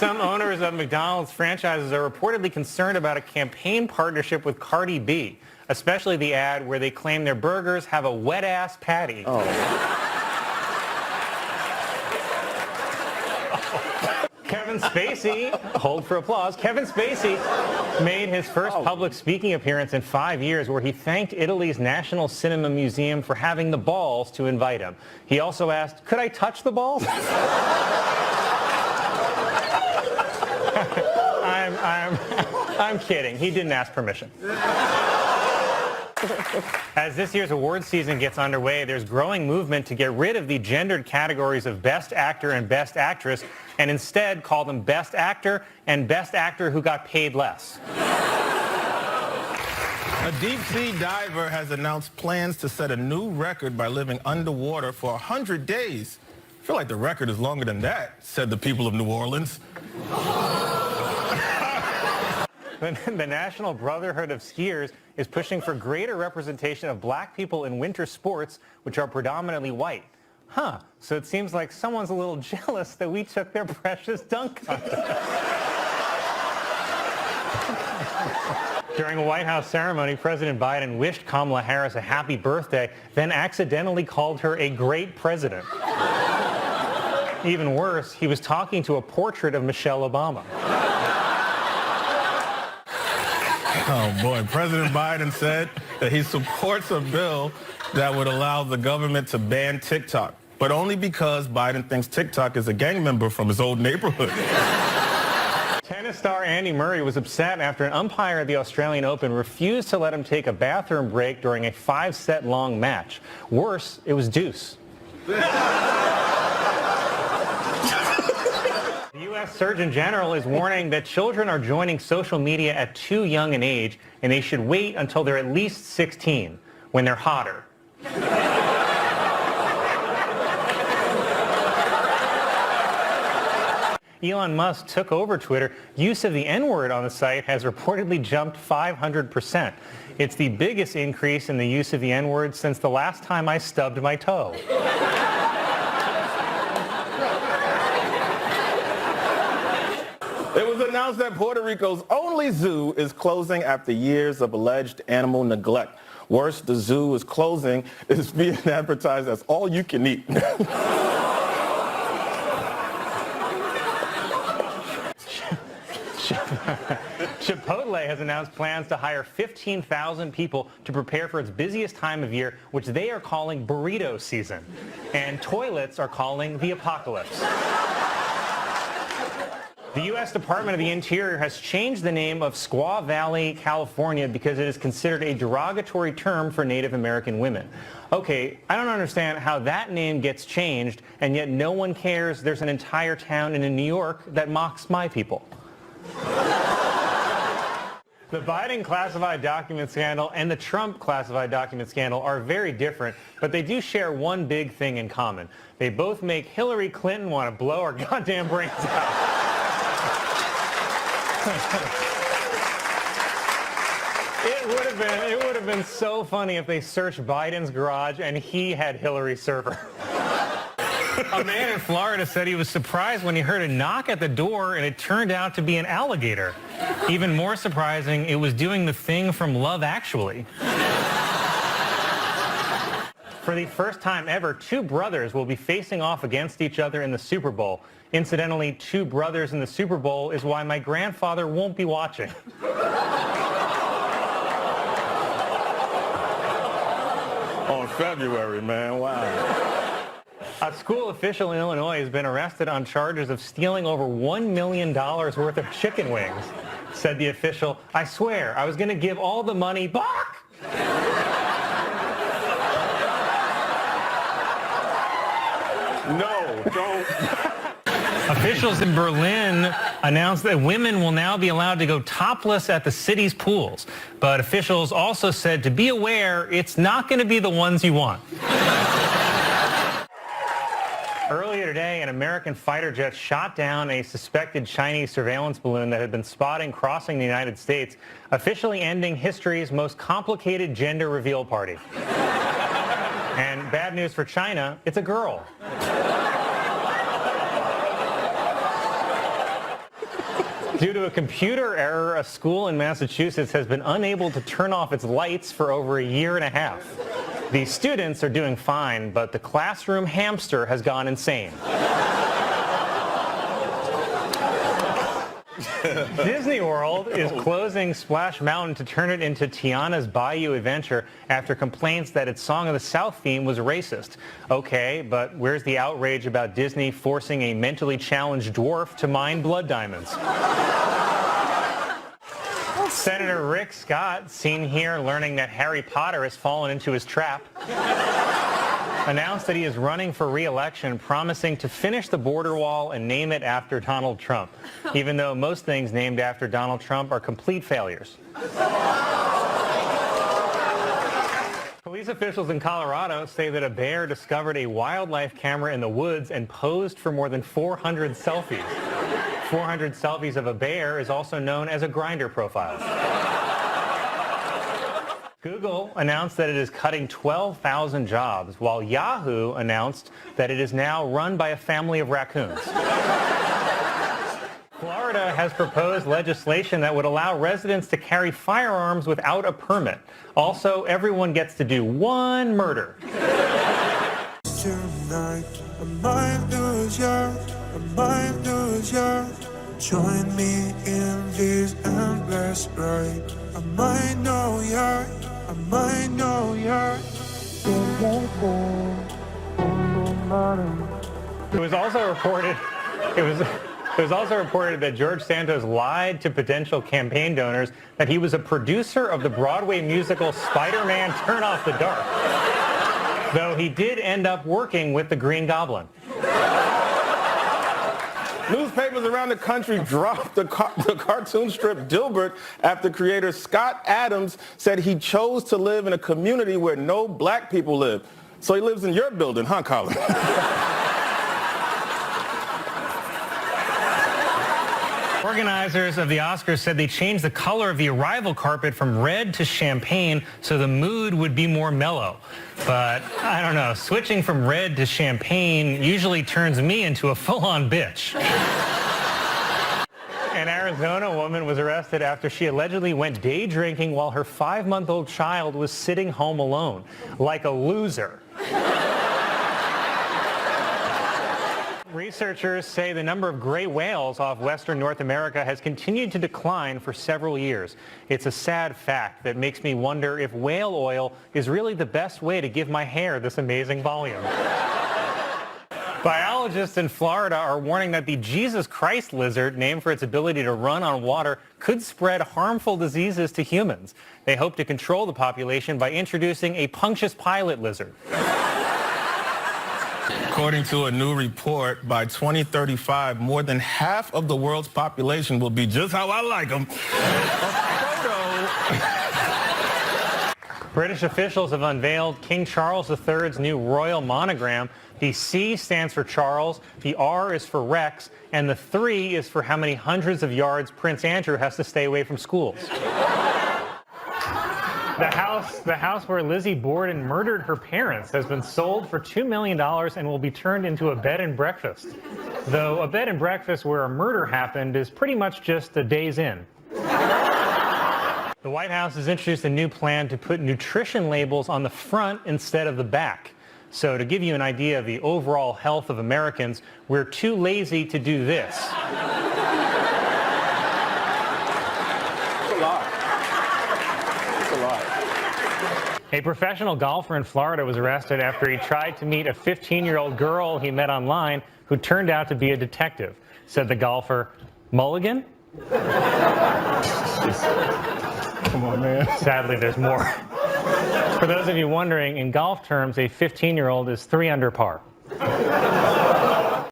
Some owners of McDonald's franchises are reportedly concerned about a campaign partnership with Cardi B, especially the ad where they claim their burgers have a wet-ass patty. Kevin Spacey, hold for applause, Kevin Spacey made his first public speaking appearance in 5 years where he thanked Italy's National Cinema Museum for having the balls to invite him. He also asked, could I touch the balls? I'm kidding. He didn't ask permission. As this year's award season gets underway, there's growing movement to get rid of the gendered categories of Best Actor and Best Actress and instead call them Best Actor and Best Actor who got paid less. A deep-sea diver has announced plans to set a new record by living underwater for 100 days. I feel like the record is longer than that, said the people of New Orleans. The National Brotherhood of Skiers is pushing for greater representation of black people in winter sports, which are predominantly white. So it seems like someone's a little jealous that we took their precious dunk contest. During a White House ceremony, President Biden wished Kamala Harris a happy birthday, then accidentally called her a great president. Even worse, he was talking to a portrait of Michelle Obama. Oh boy, President Biden said that he supports a bill that would allow the government to ban TikTok, but only because Biden thinks TikTok is a gang member from his old neighborhood. Tennis star Andy Murray was upset after an umpire at the Australian Open refused to let him take a bathroom break during a 5-set long match. Worse, it was deuce. The U.S. Surgeon General is warning that children are joining social media at too young an age, and they should wait until they're at least 16, when they're hotter. Elon Musk took over Twitter. Use of the N-word on the site has reportedly jumped 500%. It's the biggest increase in the use of the N-word since the last time I stubbed my toe. It was announced that Puerto Rico's only zoo is closing after years of alleged animal neglect. Worse, the zoo is closing. It's being advertised as all you can eat. Chipotle has announced plans to hire 15,000 people to prepare for its busiest time of year, which they are calling burrito season. And toilets are calling the apocalypse. The U.S. Department of the Interior has changed the name of Squaw Valley, California, because it is considered a derogatory term for Native American women. Okay, I don't understand how that name gets changed, and yet no one cares there's an entire town in New York that mocks my people. The Biden classified document scandal and the Trump classified document scandal are very different, but they do share one big thing in common. They both make Hillary Clinton want to blow our goddamn brains out. It would have been so funny if they searched Biden's garage and he had Hillary's server. A man in Florida said he was surprised when he heard a knock at the door and it turned out to be an alligator. Even more surprising, it was doing the thing from Love Actually. For the first time ever, two brothers will be facing off against each other in the Super Bowl. Incidentally, two brothers in the Super Bowl is why my grandfather won't be watching. On February, man, wow. A school official in Illinois has been arrested on charges of stealing over $1 million worth of chicken wings. Said the official, I swear, I was going to give all the money back. No, don't. Officials in Berlin announced that women will now be allowed to go topless at the city's pools. But officials also said to be aware, it's not going to be the ones you want. Earlier today, an American fighter jet shot down a suspected Chinese surveillance balloon that had been spotted crossing the United States, officially ending history's most complicated gender reveal party. And bad news for China, it's a girl. Due to a computer error, a school in Massachusetts has been unable to turn off its lights for over a year and a half. The students are doing fine, but the classroom hamster has gone insane. Disney World is closing Splash Mountain to turn it into Tiana's Bayou Adventure after complaints that its Song of the South theme was racist. Okay, but where's the outrage about Disney forcing a mentally challenged dwarf to mine blood diamonds? Senator Rick Scott, seen here learning that Harry Potter has fallen into his trap, announced that he is running for re-election, promising to finish the border wall and name it after Donald Trump, even though most things named after Donald Trump are complete failures. Police officials in Colorado say that a bear discovered a wildlife camera in the woods and posed for more than 400 selfies. 400 selfies of a bear is also known as a Grindr profile. Google announced that it is cutting 12,000 jobs, while Yahoo announced that it is now run by a family of raccoons. Florida has proposed legislation that would allow residents to carry firearms without a permit. Also, everyone gets to do one murder. Tonight, I might lose you, I might lose you. Join me in this endless ride. I might know ya, I might know ya. It was also reported that George Santos lied to potential campaign donors that he was a producer of the Broadway musical Spider-Man Turn Off the Dark, though he did end up working with the Green Goblin. Newspapers around the country dropped the cartoon strip Dilbert after creator Scott Adams said he chose to live in a community where no black people live. So he lives in your building, huh, Colin? Organizers of the Oscars said they changed the color of the arrival carpet from red to champagne so the mood would be more mellow. But I don't know, switching from red to champagne usually turns me into a full-on bitch. An Arizona woman was arrested after she allegedly went day drinking while her 5-month-old child was sitting home alone, like a loser. Researchers say the number of gray whales off western North America has continued to decline for several years. It's a sad fact that makes me wonder if whale oil is really the best way to give my hair this amazing volume. Biologists in Florida are warning that the Jesus Christ lizard, named for its ability to run on water, could spread harmful diseases to humans. They hope to control the population by introducing a Pontius Pilate lizard. According to a new report, by 2035, more than half of the world's population will be just how I like them. British officials have unveiled King Charles III's new royal monogram. The C stands for Charles, the R is for Rex, and the 3 is for how many hundreds of yards Prince Andrew has to stay away from schools. The house where Lizzie Borden murdered her parents has been sold for $2 million and will be turned into a bed and breakfast. Though a bed and breakfast where a murder happened is pretty much just a day's in. The White House has introduced a new plan to put nutrition labels on the front instead of the back. So to give you an idea of the overall health of Americans, we're too lazy to do this. A professional golfer in Florida was arrested after he tried to meet a 15-year-old girl he met online who turned out to be a detective. Said the golfer, "Mulligan?" Come on, man. Sadly, there's more. For those of you wondering, in golf terms, a 15-year-old is 3 under par.